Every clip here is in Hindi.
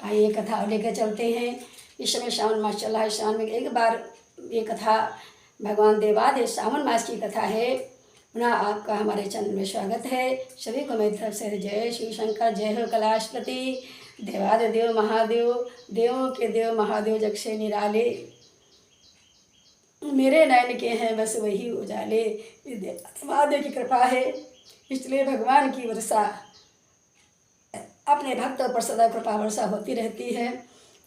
आइए कथा लेकर चलते हैं। इस समय श्रावण मास चल रहा है। श्रावण में एक बार ये कथा भगवान देवादेव सावन मास की कथा है। पुनः आपका हमारे चैनल में स्वागत है। सभी को मेरी तरफ से जय शिव शंकर, जय हो कैलाशपति। देवादिदेव महादेव, देवों के देव महादेव जग से निराले, मेरे नयन के हैं बस वही उजाले। महादेव की कृपा है, इसलिए भगवान की वर्षा अपने भक्तों पर सदा कृपा वर्षा होती रहती है।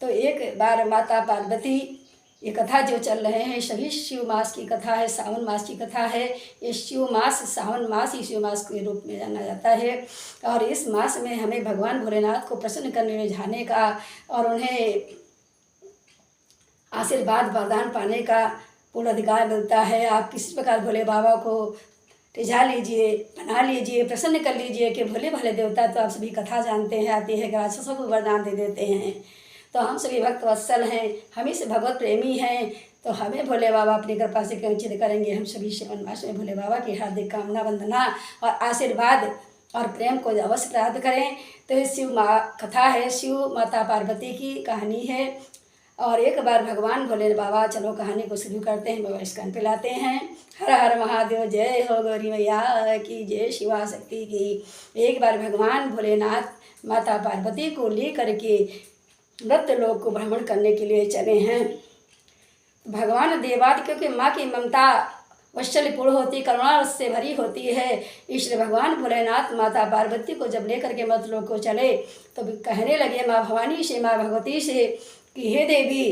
तो एक बार माता पार्वती, ये कथा जो चल रहे हैं सभी शिव मास की कथा है, सावन मास की कथा है। ये शिव मास, सावन मास ही शिव मास के रूप में जाना जाता है। और इस मास में हमें भगवान भोलेनाथ को प्रसन्न करने में जाने का और उन्हें आशीर्वाद वरदान पाने का पूर्ण अधिकार मिलता है। आप किसी प्रकार भोले बाबा को रिझा लीजिए, बना लीजिए, प्रसन्न कर लीजिए कि भोले भाले देवता तो आप सभी कथा जानते हैं, आते हैं, राक्षसों को वरदान दे देते हैं। तो हम सभी भक्त वत्सल हैं, हम ही से भगवत प्रेमी हैं, तो हमें भोले बाबा अपनी कृपा से वंचित करेंगे। हम सभी श्रावण मास में भोले बाबा की हार्दिक कामना, वंदना और आशीर्वाद और प्रेम को अवश्य प्राप्त करें। तो ये शिव कथा है, शिव माता पार्वती की कहानी है। और एक बार भगवान भोले बाबा, चलो कहानी को शुरू करते हैं, मोबाइल स्कैन पे लाते हैं। हर हर महादेव, जय हो गौरी मैया की, जय शिवा शक्ति की। एक बार भगवान भोलेनाथ माता पार्वती को लेकर के मृत्य लोक को भ्रमण करने के लिए चले हैं। भगवान देवाद, क्योंकि माँ की ममता वत्सल्यपूर्ण होती, करुणा रस से भरी होती है, इसलिए भगवान भोलेनाथ माता पार्वती को जब लेकर के मृत्य लोक को चले तो कहने लगे माँ भवानी से, माँ भगवती से कि हे देवी,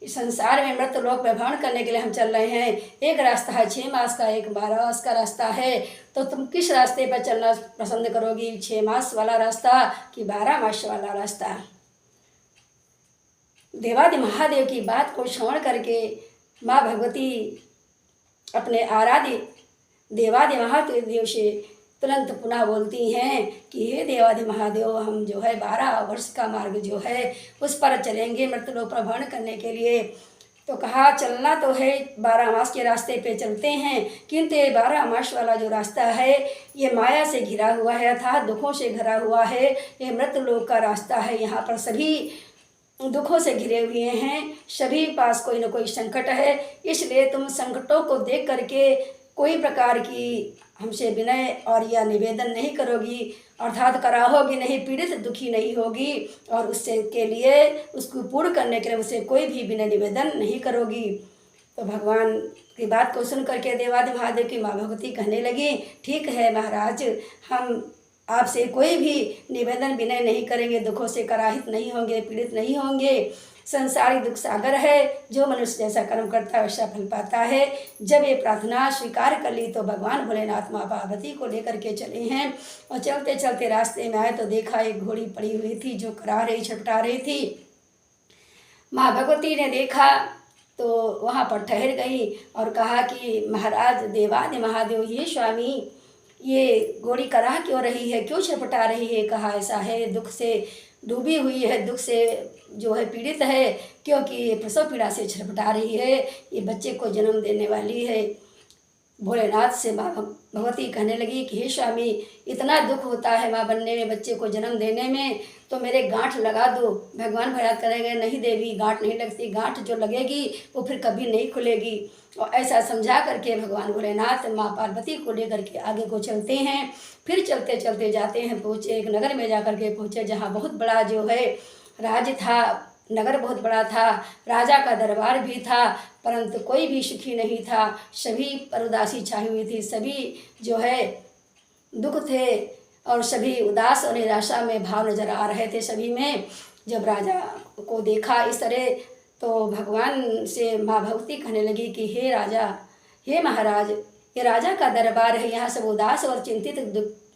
इस संसार में मृत्यु लोक में भ्रमण करने के लिए हम चल रहे हैं। एक रास्ता है 6 मास का, एक 12 मास का रास्ता है, तो तुम किस रास्ते पर चलना पसंद करोगी, 6 मास वाला रास्ता कि 12 मास वाला रास्ता। देवादि महादेव की बात को श्रवण करके माँ भगवती अपने आराध्य देवादि महादेव से तुरंत पुनः बोलती हैं कि हे देवादि महादेव, हम जो है 12 वर्ष का मार्ग जो है उस पर चलेंगे मृत्युलोक पर भ्रमण करने के लिए। तो कहा चलना तो है 12 मास के रास्ते पे चलते हैं, किंतु ये 12 मास वाला जो रास्ता है ये माया से घिरा हुआ है, अर्थात दुखों से घिरा हुआ है। ये मृत्युलोक का रास्ता है, यहाँ पर सभी दुखों से घिरे हुए हैं, सभी पास कोई न कोई संकट है। इसलिए तुम संकटों को देख करके कोई प्रकार की हमसे विनय और या निवेदन नहीं करोगी, अर्थात कराहोगी नहीं, पीड़ित दुखी नहीं होगी, और उससे के लिए उसको पूर्ण करने के लिए मुझसे कोई भी विनय निवेदन नहीं करोगी। तो भगवान की बात को सुन करके देवादि महादेव की माँ भगवती कहने लगी, ठीक है महाराज, हम आपसे कोई भी निवेदन विनय नहीं करेंगे, दुखों से कराहित नहीं होंगे, पीड़ित नहीं होंगे। संसारिक दुख सागर है, जो मनुष्य जैसा कर्म करता है वैसा फल पाता है। जब ये प्रार्थना स्वीकार कर ली तो भगवान भोलेनाथ माँ पार्वती को लेकर के चले हैं। और चलते चलते रास्ते में आए तो देखा एक घोड़ी पड़ी हुई थी जो करा रही, छटपटा रही थी। माँ भगवती ने देखा तो वहाँ पर ठहर गई और कहा कि महाराज देवादि महादेव, ये स्वामी, ये घोड़ी कराह क्यों रही है, क्यों छटपटा रही है। कहा ऐसा है, दुख से डूबी हुई है, दुख से जो है पीड़ित है, क्योंकि ये प्रसव पीड़ा से छटपटा रही है, ये बच्चे को जन्म देने वाली है। भोलेनाथ से माँ भगवती कहने लगी कि हे स्वामी, इतना दुख होता है माँ बनने में, बच्चे को जन्म देने में, तो मेरे गांठ लगा दो। भगवान भोलेनाथ करेंगे, नहीं देवी, गांठ नहीं लगती, गांठ जो लगेगी वो फिर कभी नहीं खुलेगी। और ऐसा समझा करके भगवान भोलेनाथ माँ पार्वती को लेकर के आगे को चलते हैं। फिर चलते चलते जाते हैं, पहुँचे एक नगर में, जा कर के पहुँचे जहाँ बहुत बड़ा जो है राज्य था, नगर बहुत बड़ा था, राजा का दरबार भी था, परंतु कोई भी सुखी नहीं था, सभी पर उदासी छाई हुई थी, सभी जो है दुख थे और सभी उदास और निराशा में भाव नजर आ रहे थे सभी में। जब राजा को देखा इस तरह तो भगवान से माँ भगवती कहने लगी कि हे राजा, हे महाराज, ये राजा का दरबार है, यहाँ सब उदास और चिंतित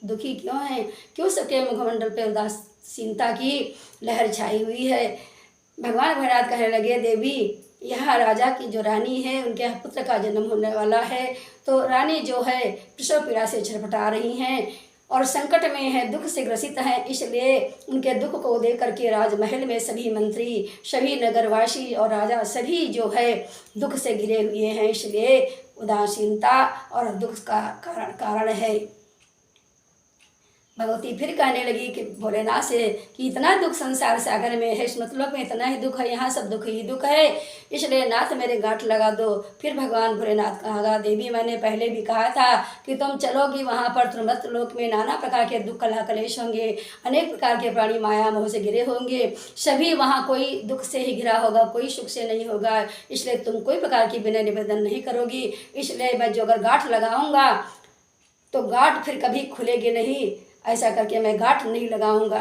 दुखी क्यों हैं, क्यों सबके मुखमंडल पे उदासीनता की लहर छाई हुई है। भगवान भोलेनाथ कहने लगे, देवी, यहाँ राजा की जो रानी है उनके पुत्र का जन्म होने वाला है, तो रानी जो है प्रसव पीड़ा से छटपटा रही हैं और संकट में है, दुख से ग्रसित हैं, इसलिए उनके दुख को देख करके राजमहल में सभी मंत्री, सभी नगरवासी और राजा सभी जो है दुख से घिरे हुए हैं, इसलिए उदासीनता और दुख का कारण है। भगवती फिर कहने लगी कि भोलेनाथ से कि इतना दुख संसार सागर में है, इस मतलब में इतना ही दुख है, यहाँ सब दुख ही दुख है, इसलिए नाथ मेरे गांठ लगा दो। फिर भगवान भोलेनाथ कहा, देवी मैंने पहले भी कहा था कि तुम चलोगी वहाँ पर त्रिमत लोक में नाना प्रकार के दुख कला कलेश होंगे, अनेक प्रकार के प्राणी माया मोह से घिरे होंगे, सभी वहाँ कोई दुख से ही घिरा होगा, कोई सुख से नहीं होगा, इसलिए तुम कोई प्रकार की विनय निवेदन नहीं करोगी, इसलिए मैं जो अगर गांठ लगाऊंगा तो गांठ फिर कभी खुलेगी नहीं, ऐसा करके मैं गांठ नहीं लगाऊंगा।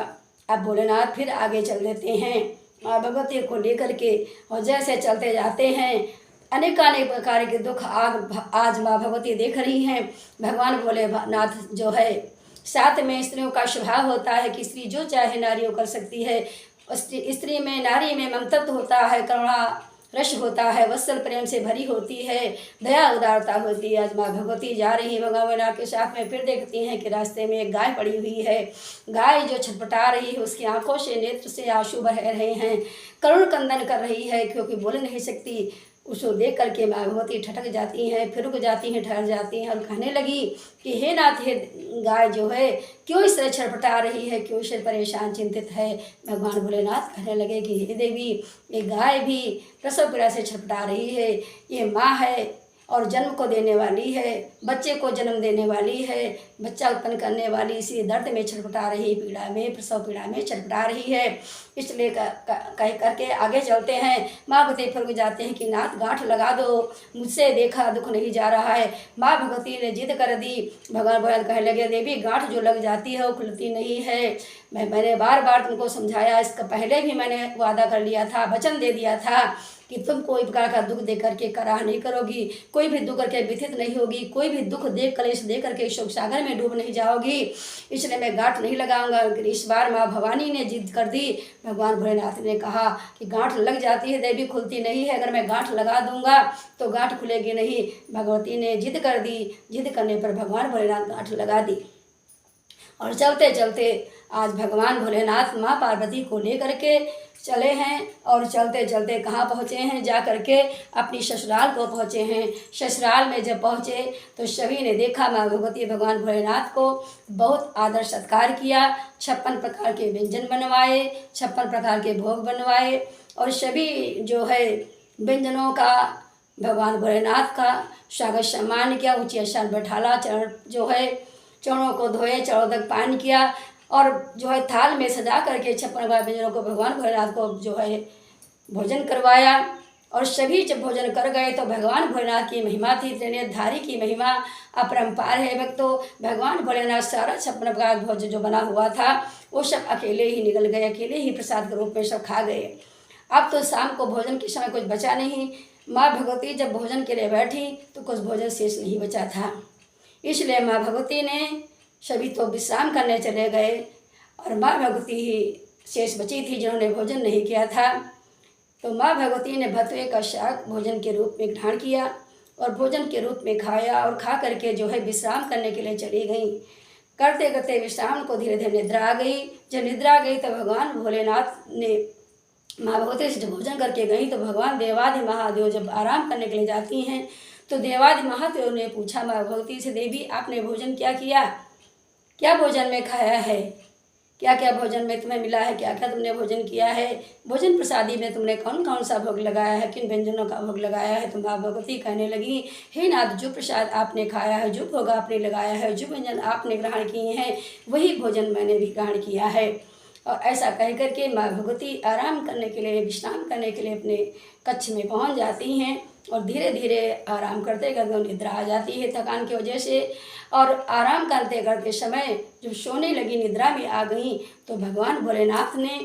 अब भोलेनाथ फिर आगे चल देते हैं माँ भगवती को लेकर के, और जैसे चलते जाते हैं अनेकानेक प्रकार के दुख आज माँ भगवती देख रही हैं। भगवान भोलेनाथ जो है, साथ में स्त्रियों का स्वभाव होता है कि स्त्री जो चाहे नारियों कर सकती है, स्त्री में नारी में ममतत्व होता है, करुणा रस होता है, वत्सल प्रेम से भरी होती है, दया उदारता होती है। आज माँ भगवती जा रही भगवान भोलेनाथ के साथ में, फिर देखती हैं कि रास्ते में एक गाय पड़ी हुई है। गाय जो छटपटा रही है, उसकी आंखों से नेत्र से आंसू बह रहे हैं, करुण कंदन कर रही है, क्योंकि बोल नहीं सकती। उसको देख करके माँ भगवती ठटक जाती हैं, फिर रुक जाती हैं, ठहर जाती हैं और कहने लगी कि हे नाथ, हे गाय जो है क्यों इस तरह छटपटा रही है, क्यों इसे परेशान चिंतित है। भगवान भोलेनाथ कहने लगे कि हे देवी, ये गाय भी प्रसव पीड़ा से छटपटा रही है, ये माँ है और जन्म को देने वाली है, बच्चे को जन्म देने वाली है, बच्चा उत्पन्न करने वाली, इसी दर्द में छटपटा रही, पीड़ा में, प्रसव पीड़ा में छटपटा रही है। इसलिए कह करके आगे चलते हैं। माँ भगवती फिर जाते हैं कि नाथ गांठ लगा दो, मुझसे देखा दुख नहीं जा रहा है। माँ भगवती ने जिद कर दी। भगवान भोलेनाथ कहने लगे, देवी गांठ जो लग जाती है वो खुलती नहीं है। मैंने बार बार तुमको समझाया, इसका पहले भी मैंने वादा कर लिया था, वचन दे दिया था कि तुम कोई प्रकार का दुख दे करके कराह नहीं करोगी, कोई भी दुख करके व्यथित नहीं होगी, कोई भी दुख दे कलेश दे करके शोक सागर में डूब नहीं जाओगी, इसलिए मैं गांठ नहीं लगाऊंगा। इस बार माँ भवानी ने जिद कर दी। भगवान भोलेनाथ ने कहा कि गांठ लग जाती है देवी, खुलती नहीं है, अगर मैं गांठ लगा दूंगा तो गांठ खुलेगी नहीं। भगवती ने जिद कर दी। जिद करने पर भगवान भोलेनाथ गांठ लगा दी। और चलते चलते आज भगवान भोलेनाथ माँ पार्वती को लेकर के चले हैं, और चलते चलते कहाँ पहुँचे हैं, जा करके अपनी ससुराल को पहुँचे हैं। ससुराल में जब पहुँचे तो सभी ने देखा माँ भगवती भगवान भोलेनाथ को बहुत आदर सत्कार किया, 56 प्रकार के व्यंजन बनवाए, 56 प्रकार के भोग बनवाए, और सभी जो है व्यंजनों का भगवान भोलेनाथ का स्वागत सम्मान किया, ऊँचे स्थान बैठाला, चरण जो है चरणों को धोए, चरणों तक पान किया, और जो है थाल में सजा करके 56 व्यंजनों को भगवान भोलेनाथ को जो है भोजन करवाया। और सभी जब भोजन कर गए तो भगवान भोलेनाथ की महिमा थी, त्रिनेत्रधारी की महिमा अपरंपार है। भक्तों, भगवान भोलेनाथ सारा 56 प्रकार भोजन जो बना हुआ था वो सब अकेले ही निकल गए, अकेले ही प्रसाद के रूप में सब खा गए। अब तो शाम को भोजन के समय कुछ बचा नहीं। माँ भगवती जब भोजन के लिए बैठी तो कुछ भोजन शेष नहीं बचा था, इसलिए माँ भगवती ने सभी तो विश्राम करने चले गए, और माँ भगवती ही शेष बची थी जिन्होंने भोजन नहीं किया था। तो माँ भगवती ने भतुए का शाक भोजन के रूप में ग्रहण किया और भोजन के रूप में खाया, और खा करके जो है विश्राम करने के लिए चली गई। करते करते विश्राम को धीरे धीरे निद्रा आ गई। जब निद्रा आ गई तो भगवान भोलेनाथ ने माँ भगवती से जब भोजन करके गई तो भगवान देवादि महादेव जब आराम करने के लिए जाती हैं तो देवादि महादेव ने पूछा माँ भगवती से, देवी आपने भोजन क्या किया, क्या भोजन में खाया है, क्या क्या भोजन में तुम्हें मिला है, क्या क्या तुमने भोजन किया है, भोजन प्रसादी में तुमने कौन कौन सा भोग लगाया है, किन व्यंजनों का भोग लगाया है। तो माँ भगवती कहने लगी, हे नाथ, जो प्रसाद आपने खाया है, जो भोग आपने लगाया है, जो व्यंजन आपने ग्रहण किए हैं, वही भोजन मैंने भी ग्रहण किया है। और ऐसा कह करके माँ भगवती आराम करने के लिए, विश्राम करने के लिए अपने कक्ष में पहुँच जाती हैं, और धीरे धीरे आराम करते करते निद्रा आ जाती है थकान की वजह से। और आराम करते करते समय जब सोने लगी, निद्रा में आ गई, तो भगवान भोलेनाथ ने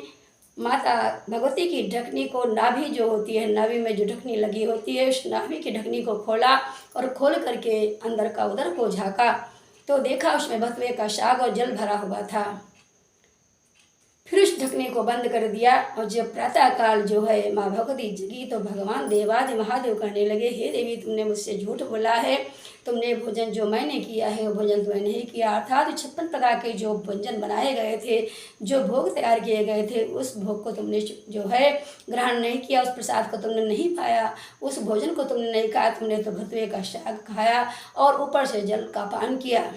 माता भगवती की ढकनी को, नाभि जो होती है, नाभि में जो ढकनी लगी होती है, उस नाभि की ढकनी को खोला, और खोल करके अंदर का उदर को झाँका तो देखा उसमें भतुए का साग और जल भरा हुआ था। फिर उस ढकने को बंद कर दिया, और जब प्रातःकाल जो है माँ भगवती जगी तो भगवान देवादि महादेव कहने लगे, हे देवी, तुमने मुझसे झूठ बोला है, तुमने भोजन जो मैंने किया है वो भोजन तुमने नहीं किया, अर्थात 56 प्रकार के जो व्यंजन बनाए गए थे, जो भोग तैयार किए गए थे, उस भोग को तुमने जो है ग्रहण नहीं किया, उस प्रसाद को तुमने नहीं पाया, उस भोजन को तुमने नहीं खाया, तुमने तो भतुए का साग खाया और ऊपर से जल का पान किया।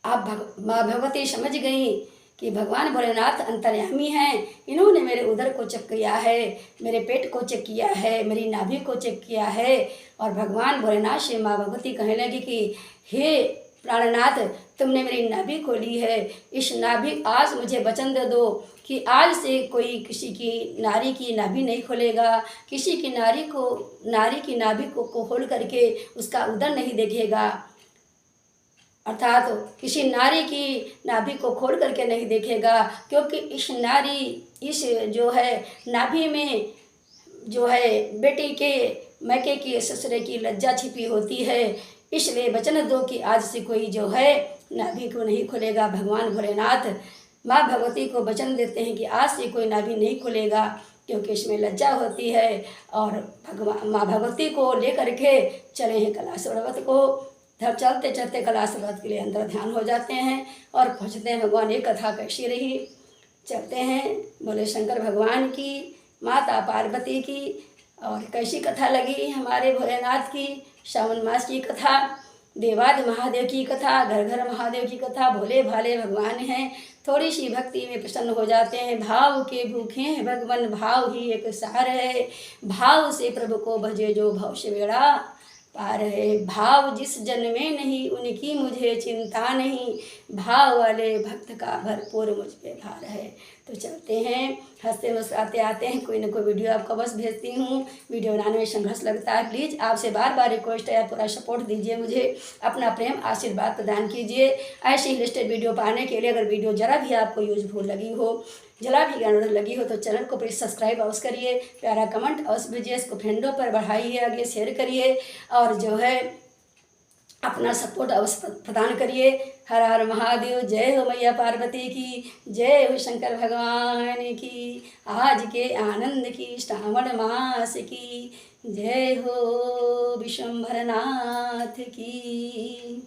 आप माँ भगवती समझ गई कि भगवान भोलेनाथ अंतर्यामी हैं। इन्होंने मेरे उदर को चेक किया है, मेरे पेट को चेक किया है, मेरी नाभि को चेक किया है। और भगवान भोलेनाथ से माँ भगवती कहने लगी कि हे प्राणनाथ, तुमने मेरी नाभि खोली है, इस नाभि आज मुझे वचन दे दो कि आज से कोई किसी की नारी की नाभि नहीं खोलेगा, किसी की नारी की नाभि को खोल करके उसका उदर नहीं देखेगा, अर्थात किसी नारी की नाभि को खोल करके नहीं देखेगा, क्योंकि इस जो है नाभि में जो है बेटी के मैके की ससुरे की लज्जा छिपी होती है। इसलिए वचन दो कि आज से कोई जो है नाभि को नहीं खोलेगा। भगवान भोलेनाथ माँ भगवती को वचन देते हैं कि आज से कोई नाभि नहीं खोलेगा, क्योंकि इसमें लज्जा होती है। और भगवान माँ भगवती को लेकर के चले हैं कैलाश पर्वत को। तब चलते चलते कैलाश पर्वत के लिए अंदर ध्यान हो जाते हैं और पूछते हैं भगवान ये कथा कैसी रही। चलते हैं, बोले शंकर भगवान की, माता पार्वती की, और कैसी कथा लगी हमारे भोलेनाथ की। श्रावण मास की कथा, देवादि महादेव की कथा, घर घर महादेव की कथा। भोले भाले भगवान हैं, थोड़ी सी भक्ति में प्रसन्न हो जाते हैं। भाव के भूखे हैं भगवान, भाव ही एक सार है। भाव से प्रभु को भजे जो भव से बेड़ा पार है। भाव जिस जन में नहीं उनकी मुझे चिंता नहीं, भाव वाले भक्त का भरपूर मुझ पे भार है। तो चलते हैं, हंसते मुस्कुराते आते हैं। कोई ना कोई वीडियो आपको बस भेजती हूँ। वीडियो बनाने में संघर्ष लगता है, प्लीज़ आपसे बार बार रिक्वेस्ट है, पूरा सपोर्ट दीजिए, मुझे अपना प्रेम आशीर्वाद प्रदान कीजिए। ऐसी लिस्टेड वीडियो पाने के लिए अगर वीडियो ज़रा भी आपको यूजफुल लगी हो, जरा भी ज्ञानवर्धक लगी हो, तो चैनल को प्लीज़ सब्सक्राइब अवश्य करिए, प्यारा कमेंट अवश्य भेजिए, इसको फ्रेंडों पर बढ़ाइए, आगे शेयर करिए, और जो है अपना सपोर्ट अवश्य प्रदान करिए। हर हर महादेव, जय हो मैया पार्वती की, जय हो शंकर भगवान की, आज के आनंद की, श्रावण मास की, जय हो विश्वंभरनाथ की।